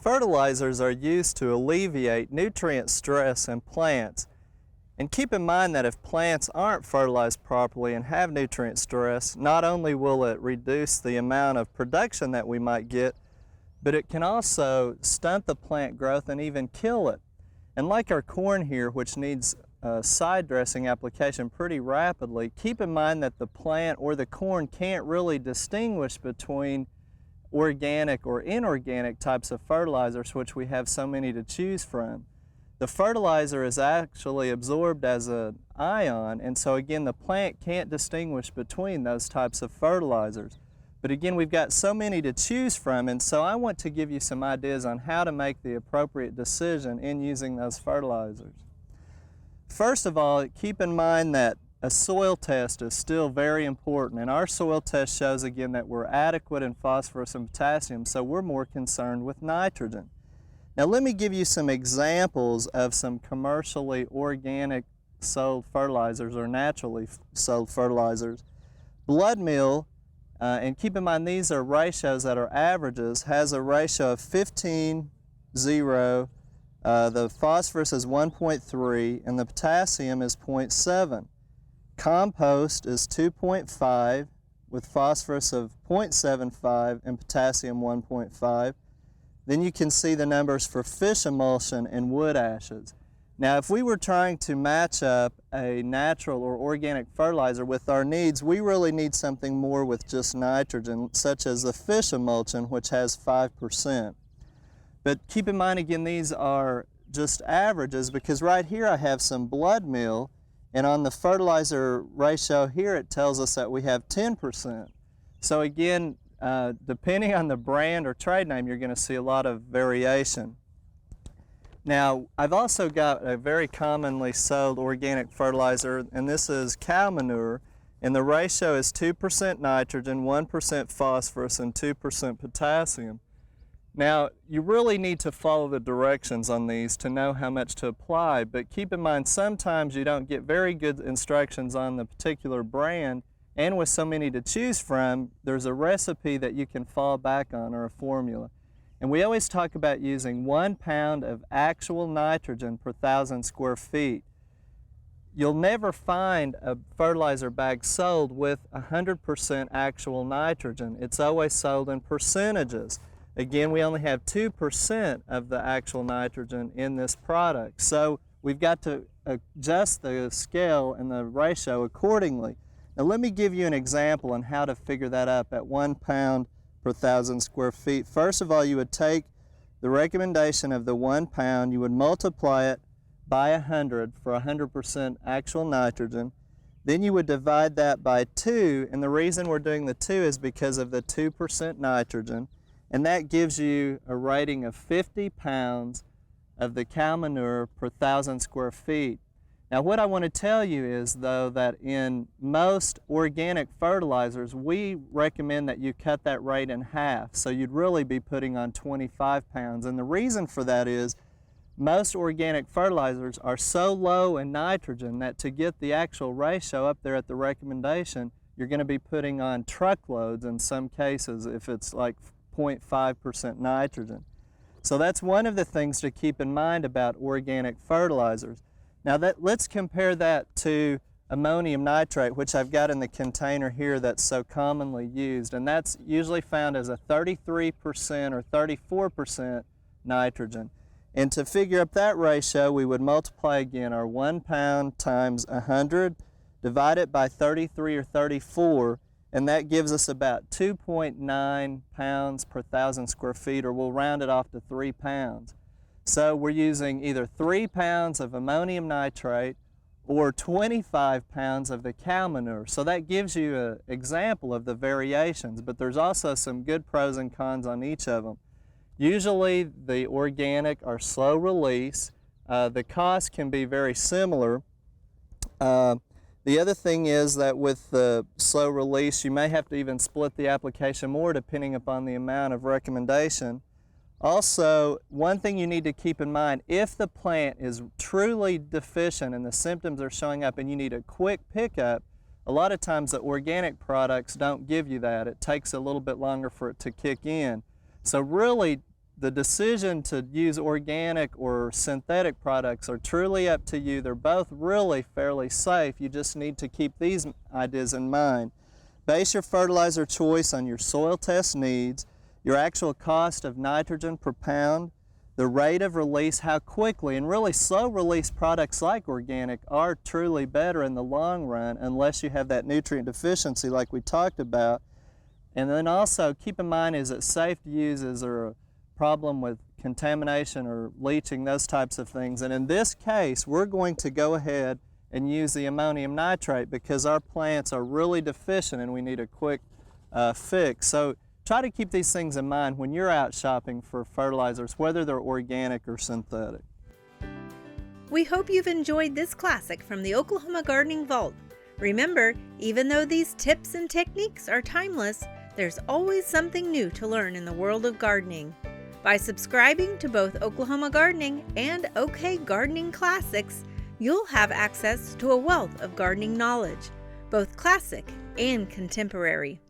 Fertilizers are used to alleviate nutrient stress in plants. And keep in mind that if plants aren't fertilized properly and have nutrient stress, not only will it reduce the amount of production that we might get, but it can also stunt the plant growth and even kill it. And like our corn here, which needs side dressing application pretty rapidly, keep in mind that the plant or the corn can't really distinguish between organic or inorganic types of fertilizers, which we have so many to choose from. The fertilizer is actually absorbed as an ion, and so again the plant can't distinguish between those types of fertilizers. But again, we've got so many to choose from, and so I want to give you some ideas on how to make the appropriate decision in using those fertilizers. First of all, keep in mind that a soil test is still very important, and our soil test shows again that we're adequate in phosphorus and potassium, so we're more concerned with nitrogen. Now let me give you some examples of some commercially organic sold fertilizers or naturally sold fertilizers. Blood meal, and keep in mind these are ratios that are averages, has a ratio of 15:0. The phosphorus is 1.3 and the potassium is 0.7. Compost is 2.5 with phosphorus of 0.75 and potassium 1.5. Then you can see the numbers for fish emulsion and wood ashes. Now if we were trying to match up a natural or organic fertilizer with our needs, we really need something more with just nitrogen, such as the fish emulsion, which has 5%. But keep in mind again, these are just averages, because right here I have some blood meal, and on the fertilizer ratio here it tells us that we have 10%. So again, depending on the brand or trade name, you're going to see a lot of variation. Now, I've also got a very commonly sold organic fertilizer, and this is cow manure, and the ratio is 2% nitrogen, 1% phosphorus, and 2% potassium. Now, you really need to follow the directions on these to know how much to apply, but keep in mind sometimes you don't get very good instructions on the particular brand, and with so many to choose from, there's a recipe that you can fall back on or a formula. And we always talk about using 1 pound of actual nitrogen per 1,000 square feet. You'll never find a fertilizer bag sold with 100% actual nitrogen. It's always sold in percentages. Again, we only have 2% of the actual nitrogen in this product. So we've got to adjust the scale and the ratio accordingly. Now let me give you an example on how to figure that up at 1 pound per 1,000 square feet. First of all, you would take the recommendation of the 1 pound, you would multiply it by 100 for 100% actual nitrogen. Then you would divide that by 2, and the reason we're doing the 2 is because of the 2% nitrogen. And that gives you a rating of 50 pounds of the cow manure per 1,000 square feet. Now what I want to tell you is though that in most organic fertilizers we recommend that you cut that rate in half, so you'd really be putting on 25 pounds. And the reason for that is most organic fertilizers are so low in nitrogen that to get the actual ratio up there at the recommendation, you're going to be putting on truckloads in some cases if it's like 0.5% nitrogen. So that's one of the things to keep in mind about organic fertilizers. Now let's compare that to ammonium nitrate, which I've got in the container here that's so commonly used, and that's usually found as a 33% or 34% nitrogen. And to figure up that ratio, we would multiply again our 1 pound times 100, divide it by 33 or 34, and that gives us about 2.9 pounds per 1,000 square feet, or we'll round it off to 3 pounds. So we're using either 3 pounds of ammonium nitrate or 25 pounds of the cow manure. So that gives you an example of the variations, but there's also some good pros and cons on each of them. Usually the organic are slow release. The cost can be very similar. The other thing is that with the slow release, you may have to even split the application more depending upon the amount of recommendation. Also, one thing you need to keep in mind, if the plant is truly deficient and the symptoms are showing up and you need a quick pickup, a lot of times the organic products don't give you that. It takes a little bit longer for it to kick in. So really the decision to use organic or synthetic products are truly up to you. They're both really fairly safe. You just need to keep these ideas in mind. Base your fertilizer choice on your soil test needs, your actual cost of nitrogen per pound, the rate of release, how quickly, and really slow release products like organic are truly better in the long run unless you have that nutrient deficiency like we talked about. And then also keep in mind, is it safe to use? Is there a problem with contamination or leaching, those types of things? And in this case, we're going to go ahead and use the ammonium nitrate because our plants are really deficient and we need a quick fix. So try to keep these things in mind when you're out shopping for fertilizers, whether they're organic or synthetic. We hope you've enjoyed this classic from the Oklahoma Gardening Vault. Remember, even though these tips and techniques are timeless, there's always something new to learn in the world of gardening. By subscribing to both Oklahoma Gardening and OK Gardening Classics, you'll have access to a wealth of gardening knowledge, both classic and contemporary.